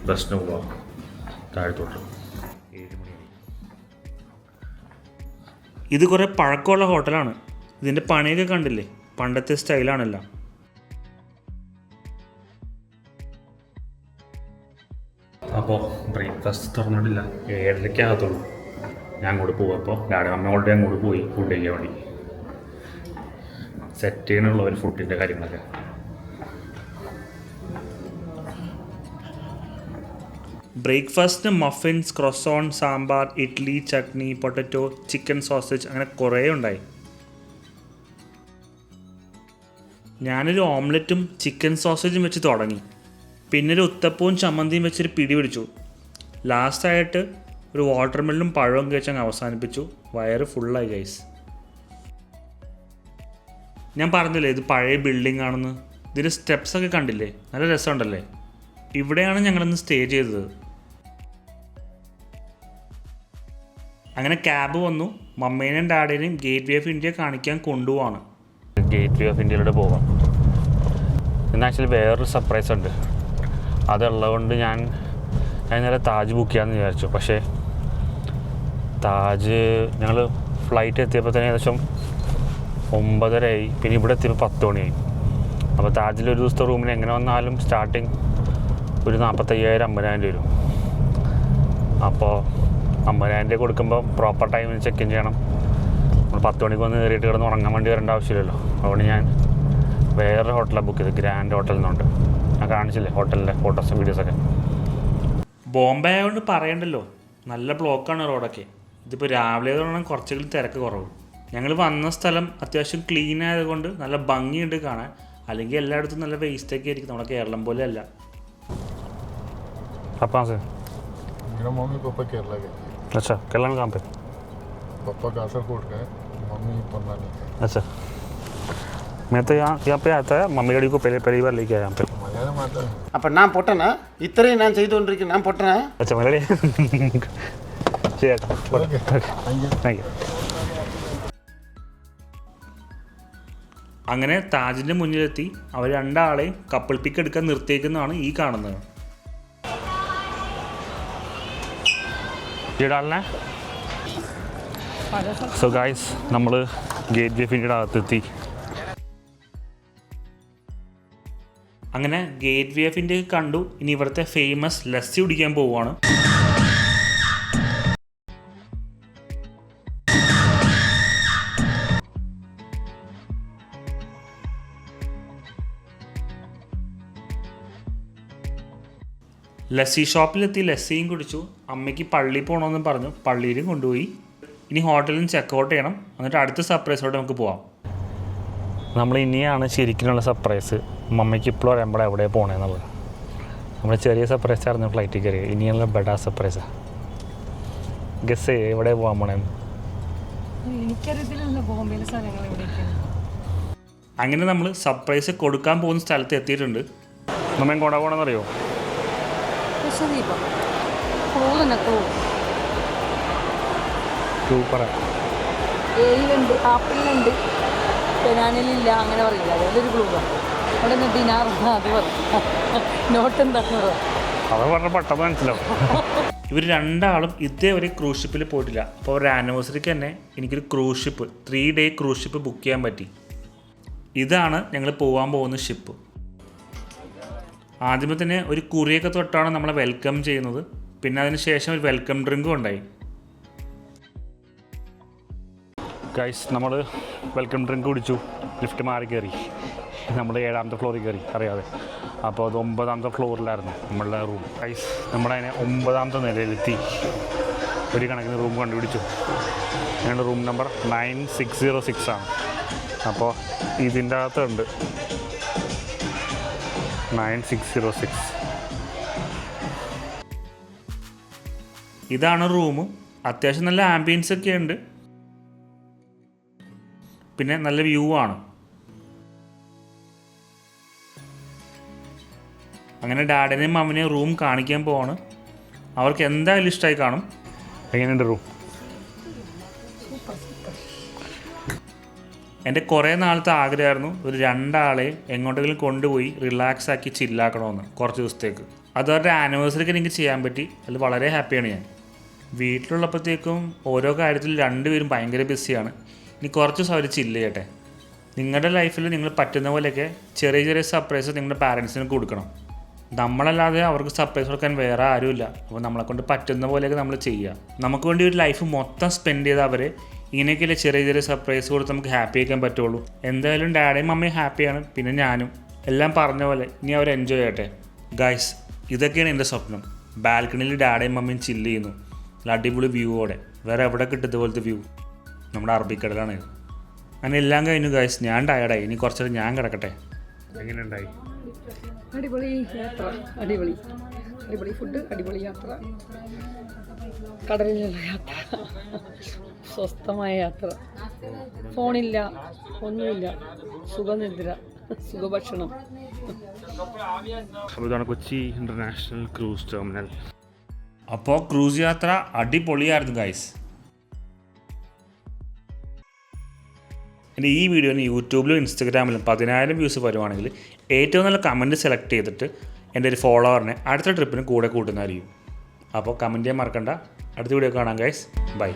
ബ്രേക്ക്ഫാസ്റ്റിന് പോവാം താഴത്തോട്ട്. 7 മണിയായി. ഇത് കുറേ പഴക്കമുള്ള ഹോട്ടലാണ്. ഇതിൻ്റെ പണിയൊക്കെ കണ്ടില്ലേ, പണ്ടത്തെ സ്റ്റൈലാണല്ലോ. അപ്പോൾ ബ്രേക്ക്ഫാസ്റ്റ് തുറന്നിട്ടില്ല, 7:30 ഞാൻ അങ്ങോട്ട് പോവാം. അപ്പോൾ ഡാഡി അമ്മ ഓൾറെഡി അങ്ങോട്ട് പോയി ഫുഡ് കഴിക്കാൻ വേണ്ടി. സെറ്റ് ചെയ്യാനുള്ള ഒരു ഫുഡിൻ്റെ കാര്യങ്ങളൊക്കെ. ബ്രേക്ക്ഫാസ്റ്റിന് muffins, croissant, sambar, idli, chutney, potato, chicken sausage, അങ്ങനെ കുറേ ഉണ്ടായി. ഞാനൊരു ഓംലെറ്റും ചിക്കൻ സോസേജും വെച്ച് തുടങ്ങി. പിന്നെ ഒരു ഉത്തപ്പവും ചമ്മന്തിയും വെച്ചൊരു പിടി പിടിച്ചു. ലാസ്റ്റായിട്ട് ഒരു വാട്ടർമെല്ലും പഴവും കഴിച്ചങ്ങ് അവസാനിപ്പിച്ചു. വയറ് ഫുള്ളായി ഗൈസ്. ഞാൻ പറഞ്ഞില്ലേ ഇത് പഴയ ബിൽഡിംഗ് ആണെന്ന്. ഇതിൻ്റെ സ്റ്റെപ്സൊക്കെ കണ്ടില്ലേ, നല്ല രസമുണ്ടല്ലേ. ഇവിടെയാണ് ഞങ്ങളിന്ന് സ്റ്റേ ചെയ്തത്. അങ്ങനെ ക്യാബ് വന്നു. മമ്മേനെയും ഡാഡിനെയും ഗേറ്റ് വേ ഓഫ് ഇന്ത്യ കാണിക്കാൻ കൊണ്ടുപോവാണ്. ഗേറ്റ് വേ ഓഫ് ഇന്ത്യയിലൂടെ പോവാം. ഇന്ന് ആക്ച്വലി വേറൊരു സർപ്രൈസ് ഉണ്ട്. അതുള്ളതുകൊണ്ട് ഞാൻ ഇന്നലെ താജ് ബുക്ക് ചെയ്യാമെന്ന് വിചാരിച്ചു. പക്ഷേ താജ് ഞങ്ങൾ ഫ്ലൈറ്റ് എത്തിയപ്പോൾ തന്നെ ഏകദേശം 9:30 പിന്നെ ഇവിടെ എത്തിയപ്പോൾ 10 മണിയായി. അപ്പോൾ താജിലൊരു ദിവസത്തെ റൂമിന് എങ്ങനെ വന്നാലും സ്റ്റാർട്ടിങ് ഒരു 45,000-50,000 വരും. അപ്പോൾ 50,000 കൊടുക്കുമ്പോൾ പ്രോപ്പർ ടൈമിന് ചെക്ക് ഇൻ ചെയ്യണം. നമ്മൾ 10 മണിക്ക് വന്ന് കയറിയിട്ട് കിടന്ന് ഉറങ്ങാൻ വേണ്ടി വരേണ്ട ആവശ്യമില്ലല്ലോ. അതുകൊണ്ട് ഞാൻ വേറെ ഹോട്ടലാണ് ബുക്ക് ചെയ്തത്, ഗ്രാൻഡ് ഹോട്ടൽ എന്നുണ്ട്. ഞാൻ കാണിച്ചില്ലേ ഹോട്ടലിലെ ഫോട്ടോസും വീഡിയോസൊക്കെ. ബോംബെ ആയതുകൊണ്ട് പറയണ്ടല്ലോ, നല്ല ബ്ലോക്കാണ് റോഡൊക്കെ. ഇതിപ്പോൾ രാവിലെ തുടങ്ങാൻ കുറച്ചെങ്കിലും തിരക്ക് കുറവ്. ഞങ്ങൾ വന്ന സ്ഥലം അത്യാവശ്യം ക്ലീൻ ആയതുകൊണ്ട് നല്ല ഭംഗിയുണ്ട് കാണാൻ. അല്ലെങ്കിൽ എല്ലായിടത്തും നല്ല വേസ്റ്റൊക്കെ ആയിരിക്കും, നമ്മുടെ കേരളം പോലെ അല്ല. पापा से मेरा मम्मी पापा केरला गए थे। अच्छा, केरला में कहाँ पे? पापा कासरकोट गए, मम्मी पन्नानी गए। अच्छा, मैं तो यहाँ पे आता है, मम्मी डैडी को पहली बार लेके आया यहाँ पे. मलयालम आता है. அப்போ நான் போட்டேனா இத்தனை நான் செய்து கொண்டிருக்கேன், நான் போட்டேனா? अच्छा मेरे ശരി ഏട്ടാ, താങ്ക് യു. അങ്ങനെ താജിൻ്റെ മുന്നിലെത്തി. അവർ രണ്ടാളെയും കപ്പിൾ പിക്ക് എടുക്കാൻ നിർത്തിയേക്കുന്നതാണ് ഈ കാണുന്നത്. സോ ഗൈസ്, നമ്മൾ ഗേറ്റ് വേ ഓഫ് ഇന്ത്യയുടെ അകത്തെത്തി. അങ്ങനെ ഗേറ്റ് വേ ഓഫ് ഇന്ത്യ കണ്ടു. ഇനി ഇവിടുത്തെ ഫേമസ് ലസ്സി കുടിക്കാൻ പോവുകയാണ്. ലസ്സി ഷോപ്പിലെത്തി ലസ്സിയും കുടിച്ചു. അമ്മയ്ക്ക് പള്ളിയിൽ പോകണമെന്ന് പറഞ്ഞു, പള്ളിയിലും കൊണ്ടുപോയി. ഇനി ഹോട്ടലിൽ ചെക്കൗട്ട് ചെയ്യണം, എന്നിട്ട് അടുത്ത സർപ്രൈസോടെ നമുക്ക് പോവാം. നമ്മൾ ഇനിയാണ് ശരിക്കുള്ള സർപ്രൈസ്. മമ്മയ്ക്ക് ഇപ്പോഴും അറിയുമ്പോൾ എവിടെ പോകണമെന്നുള്ളത്. നമ്മൾ ചെറിയ സർപ്രൈസ് ആയിരുന്നു ഫ്ലൈറ്റിൽ കയറി. ഇനിയുള്ള ബെഡാ സർപ്രൈസാണ്. ഗസ് ചെയ്യേ എവിടെ പോകാൻ പോണേന്ന്. അങ്ങനെ നമ്മൾ സർപ്രൈസ് കൊടുക്കാൻ പോകുന്ന സ്ഥലത്ത് എത്തിയിട്ടുണ്ട്. നമ്മൾ എങ്ങോട്ടാ പോകണമെന്നറിയോ? സൂപ്പറാ. ഏയിലുണ്ട്, ആപ്പിളിലുണ്ട്, ബനാനയിലില്ല, അങ്ങനെ പറയില്ല. അതുകൊണ്ടൊരു ക്ലൂവാണ്. അവിടെ നിന്ന് ദിനാർ അത് പറയും, നോട്ട് എന്താണെന്ന് പറയാം. അത് പറഞ്ഞ പെട്ടെന്ന് മനസ്സിലാവും. ഇവർ രണ്ടാളും ഇതേവരെ ക്രൂസ് ഷിപ്പിൽ പോയിട്ടില്ല. അപ്പോൾ ഒരു ആനിവേഴ്സറിക്ക് തന്നെ എനിക്കൊരു cruise ship 3 day cruise ship book ചെയ്യാൻ പറ്റി. ഇതാണ് ഞങ്ങൾ പോകാൻ പോകുന്ന ഷിപ്പ്. ആദ്യമേ തന്നെ ഒരു കുറിയൊക്കെ തൊട്ടാണ് നമ്മളെ വെൽക്കം ചെയ്യുന്നത്. പിന്നെ അതിന് ശേഷം ഒരു വെൽക്കം ഡ്രിങ്കും ഉണ്ടായി. ഗൈസ്, നമ്മൾ വെൽക്കം ഡ്രിങ്ക് കുടിച്ചു. ലിഫ്റ്റ് മാറി കയറി. നമ്മൾ 7ാമത്തെ ഫ്ലോറിൽ കയറി അറിയാതെ. അപ്പോൾ അത് 9ാമത്തെ ഫ്ലോറിലായിരുന്നു നമ്മളുടെ റൂം. ഗൈസ്, നമ്മളതിനെ 9ാമത്തെ നിലയിലെത്തി. ഒരു കണക്കിന് റൂം കണ്ടുപിടിച്ചു. ഞങ്ങളുടെ റൂം നമ്പർ 9606 ആണ്. അപ്പോൾ ഇതിൻ്റെ അകത്തുണ്ട് 9606. ഇതാണ് റൂം. അത്യാവശ്യം നല്ല ആംബിയൻസ് ഒക്കെ ഉണ്ട്. പിന്നെ നല്ല വ്യൂ ആണ്. അങ്ങനെ ഡാഡിനെയും മമ്മിനെയും റൂം കാണിക്കാൻ പോവാണ്. അവർക്ക് എന്തായാലും ഇഷ്ടമായി കാണും. എങ്ങനെയുണ്ട് റൂം? എൻ്റെ കുറേ നാളത്തെ ആഗ്രഹമായിരുന്നു ഒരു 2 ആളെ എങ്ങോട്ടെങ്കിലും കൊണ്ടുപോയി റിലാക്സ് ആക്കി ചില്ലാക്കണമെന്ന് കുറച്ച് ദിവസത്തേക്ക്. അതവരുടെ ആനിവേഴ്സറിക്ക് എനിക്ക് ചെയ്യാൻ പറ്റി. അതിൽ വളരെ ഹാപ്പിയാണ് ഞാൻ. വീട്ടിലുള്ളപ്പോഴത്തേക്കും ഓരോ കാര്യത്തിൽ രണ്ടുപേരും ഭയങ്കര ബിസിയാണ്. ഇനി കുറച്ച് ദിവസം അവർ ചില്ല് ചെയ്യട്ടെ. നിങ്ങളുടെ ലൈഫിൽ നിങ്ങൾ പറ്റുന്ന പോലെയൊക്കെ ചെറിയ ചെറിയ സർപ്രൈസ് നിങ്ങളുടെ പാരൻസിന് കൊടുക്കണം. നമ്മളല്ലാതെ അവർക്ക് സർപ്രൈസ് കൊടുക്കാൻ വേറെ ആരുമില്ല. അപ്പോൾ നമ്മളെക്കൊണ്ട് പറ്റുന്ന പോലെയൊക്കെ നമ്മൾ ചെയ്യുക. നമുക്ക് വേണ്ടി ഒരു ലൈഫ് മൊത്തം സ്പെൻഡ് ചെയ്ത് അവരെ ഇങ്ങനെയൊക്കെയല്ലേ ചെറിയ ചെറിയ സർപ്രൈസ് കൊടുത്ത് നമുക്ക് ഹാപ്പി ആക്കാൻ പറ്റുള്ളൂ. എന്തായാലും ഡാഡിയും മമ്മിയും ഹാപ്പിയാണ്, പിന്നെ ഞാനും. എല്ലാം പറഞ്ഞ പോലെ ഇനി അവർ എൻജോയ് ചെയ്യട്ടെ. ഗൈസ്, ഇതൊക്കെയാണ് എൻ്റെ സ്വപ്നം. ബാൽക്കണിയിൽ ഡാഡിയും മമ്മിയും ചില്ല് ചെയ്യുന്നു, നല്ല അടിപൊളി വ്യൂവോടെ. വേറെ എവിടെ കിട്ടും ഇതുപോലത്തെ വ്യൂ? നമ്മുടെ അറബിക്കടലാണ് ഇത്. അങ്ങനെ എല്ലാം കഴിഞ്ഞു ഗൈസ്. ഞാൻ ടയർഡായി. ഇനി കുറച്ചേരം ഞാൻ കിടക്കട്ടെ. എങ്ങനെയുണ്ടായി? അടിപൊളി യാത്ര, അടിപൊളി അടിപൊളി ഫുഡ്, അടിപൊളി യാത്ര, കടലിലുള്ള യാത്ര, സ്വസ്ഥമായ യാത്ര, ഫോണില്ല, ഒന്നുമില്ല, സുഖനിദ്ര, സുഖഭക്ഷണം. അപ്പോൾ ഇതാണ് കൊച്ചി ഇൻ്റർനാഷണൽ ക്രൂസ് ടെർമിനൽ. അപ്പോൾ ക്രൂസ് യാത്ര അടിപൊളിയായിരുന്നു ഗൈസ്. എൻ്റെ ഈ വീഡിയോന് യൂട്യൂബിലും ഇൻസ്റ്റഗ്രാമിലും 10,000 വ്യൂസ് വരുവാണെങ്കിൽ ഏറ്റവും നല്ല കമൻറ്റ് സെലക്ട് ചെയ്തിട്ട് എൻ്റെ ഒരു ഫോളോവറിനെ അടുത്ത ട്രിപ്പിന് കൂടെ കൂട്ടുന്നതായിരിക്കും. അപ്പോൾ കമൻറ്റ് ചെയ്യാൻ മറക്കണ്ട. അടുത്ത വീഡിയോ കാണാം ഗൈസ്. ബൈ.